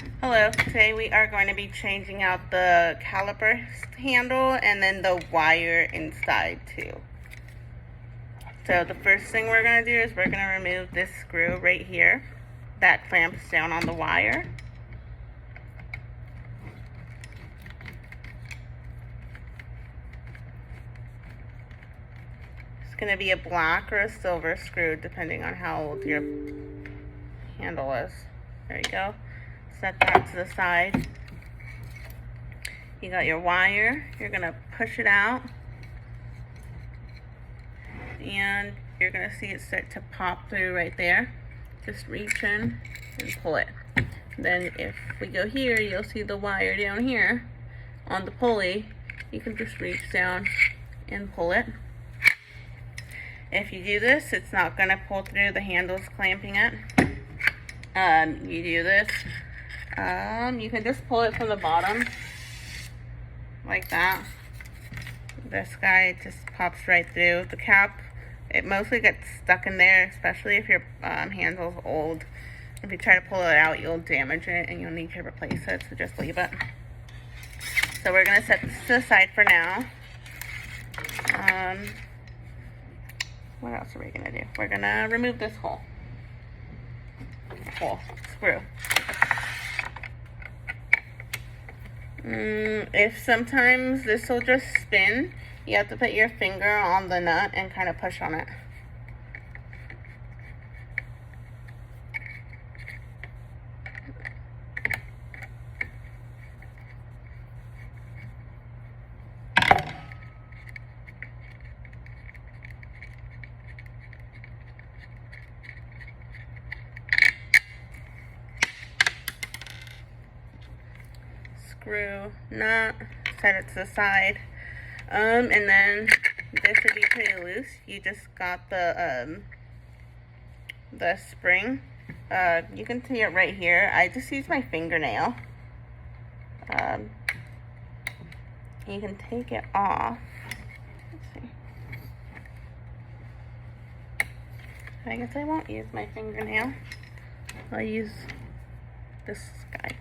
Hello, today we are going to be changing out the caliper handle and then the wire inside too. So the first thing we're going to do is we're going to remove this screw right here that clamps down on the wire. It's going to be a black or a silver screw depending on how old your handle is. There you go. Set that to the side. You got your wire. You're going to push it out. And you're going to see it start to pop through right there. Just reach in and pull it. Then if we go here, you'll see the wire down here on the pulley. You can just reach down and pull it. If you do this, it's not going to pull through. The handle's clamping it. You do this. You can just pull it from the bottom like that. This guy just pops right through. The cap, it mostly gets stuck in there, especially if your handle's old. If you try to pull it out, you'll damage it and you'll need to replace it, so just leave it. So we're going to set this to the side for now. What else are we going to do? We're going to remove this hole screw. If sometimes this will just spin, you have to put your finger on the nut and kind of push on it. Screw, nut, set it to the side. And then this would be pretty loose. You just got the spring. You can see it right here. I just use my fingernail. You can take it off. Let's see. I guess I won't use my fingernail. I'll use this guy.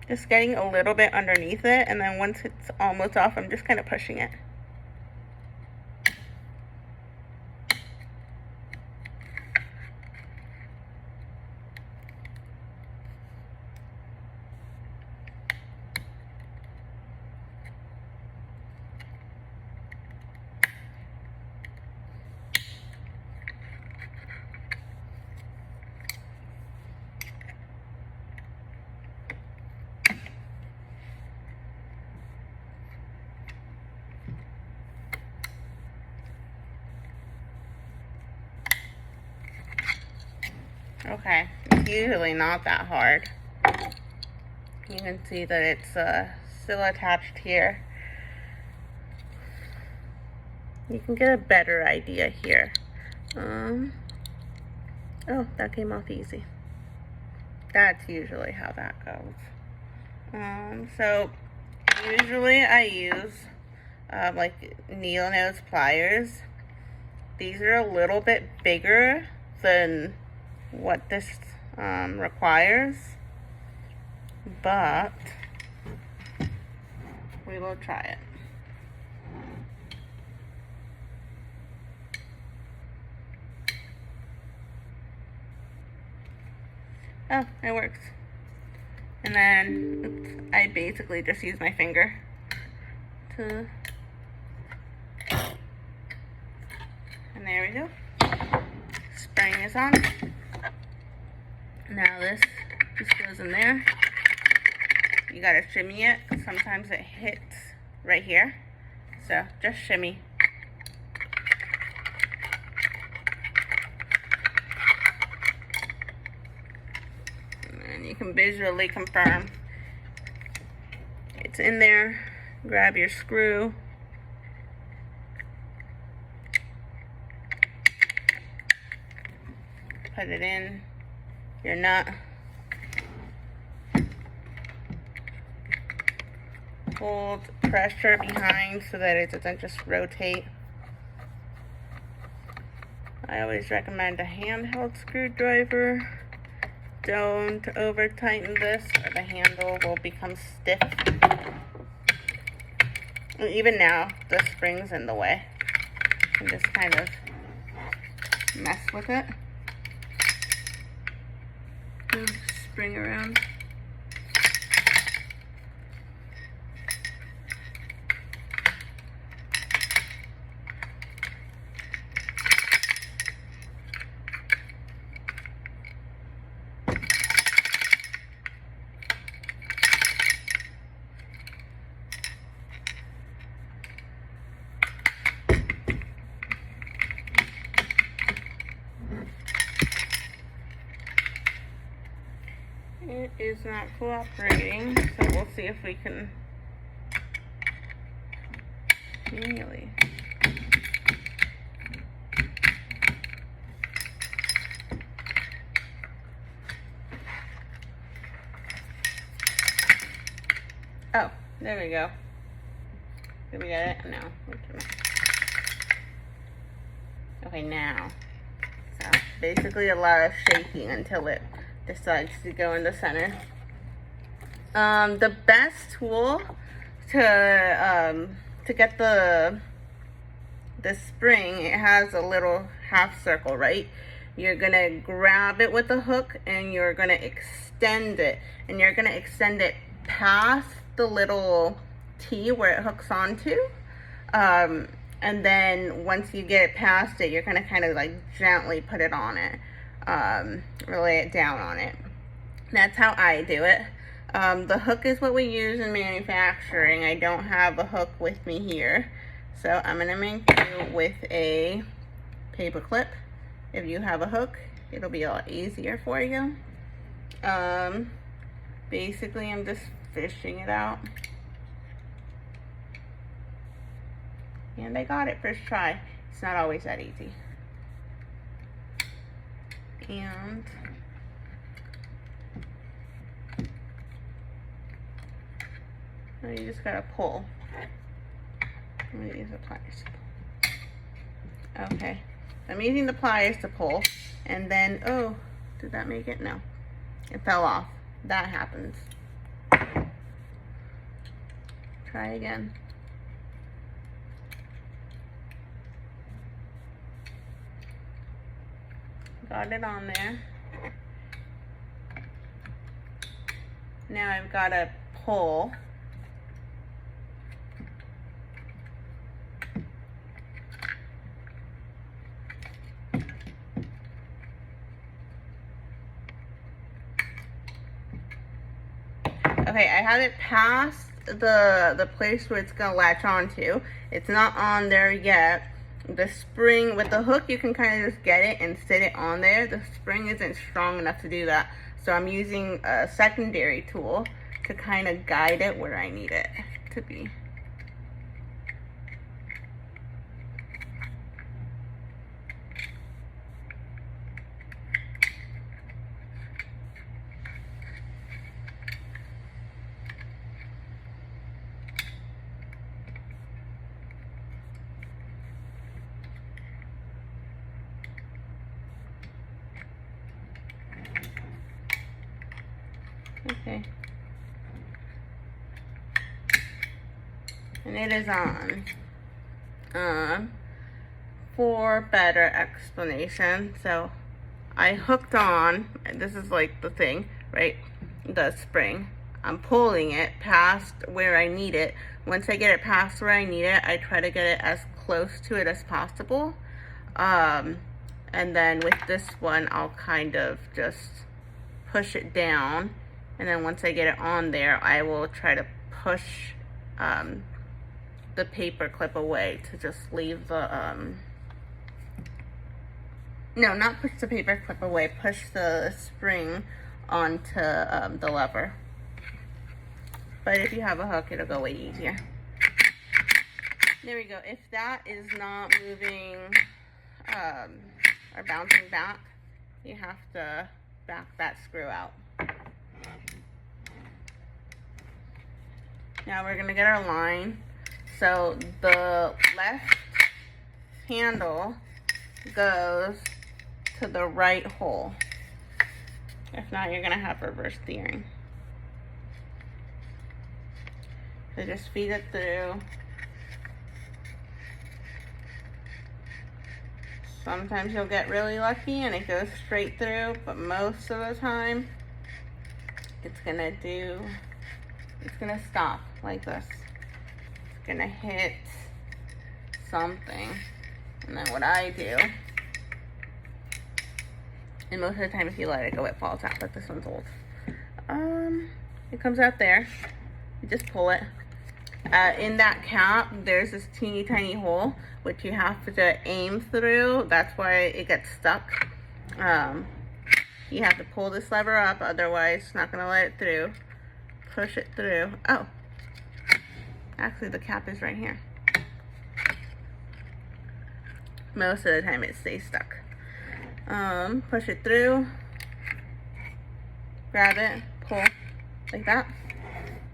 Just getting a little bit underneath it, and then once it's almost off, I'm just kind of pushing it. Okay, it's usually not that hard. You can see that it's still attached here. You can get a better idea here. Oh, that came off easy. That's usually how that goes. So usually I use like needle nose pliers. These are a little bit bigger than what this requires, but we will try it. Oh, it works. And then, oops, I basically just use my finger to, and there we go. Spring is on. Now this just goes in there. You gotta shimmy it, because sometimes it hits right here. So just shimmy. And you can visually confirm it's in there. Grab your screw. Put it in. Your nut. hold pressure behind so that it doesn't just rotate. I always recommend a handheld screwdriver. Don't over tighten this or the handle will become stiff. And even now, the spring's in the way. And just kind of mess with it. Move the spring around. It is not cooperating, so we'll see if we can manually. Oh, there we go. Did we get it? No. Okay, now. So basically a lot of shaking until it decides to go in the center. The best tool to get the spring, it has a little half circle, right? You're gonna grab it with the hook and you're gonna extend it, and you're gonna extend it past the little T where it hooks onto. And then once you get it past it, you're gonna kind of like gently put it on it. Lay it down on it. That's how I do it. The hook is what we use in manufacturing. I don't have a hook with me here, so I'm gonna make do with a paper clip. If you have a hook, it'll be a lot easier for you. Basically I'm just fishing it out, and I got it first try. It's not always that easy. And now you just gotta pull. I'm gonna use the pliers. Okay, I'm using the pliers to pull, and then, oh, did that make it? No, it fell off. That happens. Try again. Got it on there. Now I've got to pull. Okay, I have it past the place where it's gonna latch onto. It's not on there yet. The spring with the hook, you can kind of just get it and sit it on there. The spring isn't strong enough to do that, so I'm using a secondary tool to kind of guide it where I need it to be. Okay. And it is on. For better explanation, so I hooked on, this is like the thing, right? The spring. I'm pulling it past where I need it. Once I get it past where I need it, I try to get it as close to it as possible. And then with this one, I'll kind of just push it down. And then once I get it on there, I will try to push the paper clip away to just leave the, no, not push the paper clip away, push the spring onto the lever. But if you have a hook, it'll go way easier. There we go. If that is not moving or bouncing back, you have to back that screw out. Now we're gonna get our line. So the left handle goes to the right hole. If not, you're gonna have reverse steering. So just feed it through. Sometimes you'll get really lucky and it goes straight through, but most of the time it's gonna stop like this. It's gonna hit something. And then what I do, and most of the time if you let it go, it falls out, but this one's old. It comes out there. You just pull it. In that cap, there's this teeny tiny hole, which you have to aim through. That's why it gets stuck. You have to pull this lever up, otherwise it's not gonna let it through. Push it through. Oh, actually the cap is right here. Most of the time it stays stuck. Push it through, grab it, pull, like that.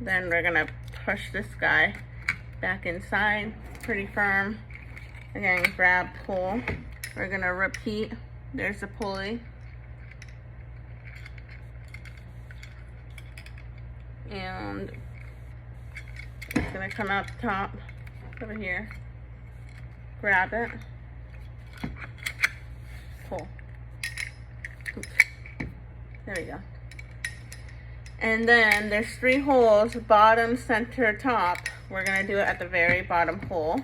Then we're gonna push this guy back inside, pretty firm. Again, grab, pull. We're gonna repeat. There's the pulley. And it's gonna come out the top over here. Grab it. Pull. Oops. There we go. And then there's 3 holes, bottom, center, top. We're gonna do it at the very bottom hole.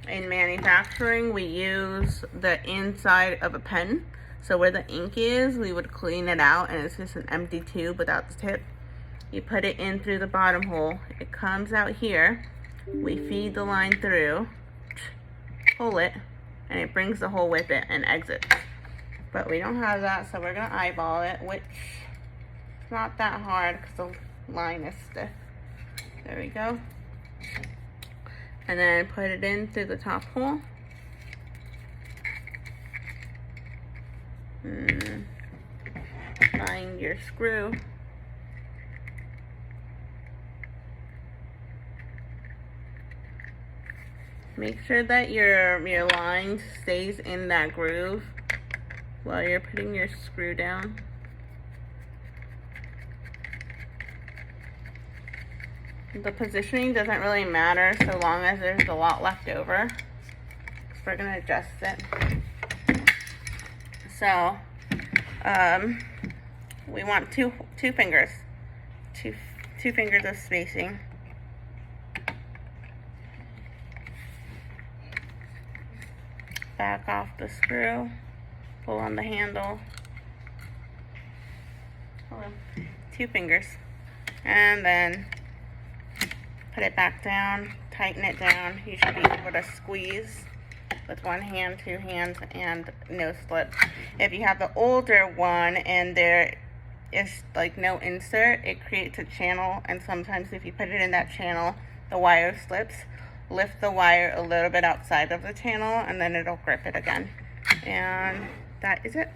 In manufacturing, we use the inside of a pen. So where the ink is, we would clean it out and it's just an empty tube without the tip. You put it in through the bottom hole. It comes out here. We feed the line through, pull it, and it brings the hole with it and exits. But we don't have that, so we're gonna eyeball it, which is not that hard because the line is stiff. There we go. And then put it in through the top hole. Find your screw. Make sure that your line stays in that groove while you're putting your screw down. The positioning doesn't really matter so long as there's a lot left over. So we're gonna adjust it. So, we want two fingers, two fingers of spacing. Back off the screw, pull on the handle. Hold on. 2 fingers, and then put it back down, tighten it down. You should be able to squeeze with 1 hand, 2 hands, and no slip. If you have the older one and there is like no insert, it creates a channel, and sometimes if you put it in that channel, the wire slips. Lift the wire a little bit outside of the channel and then it'll grip it again. And that is it.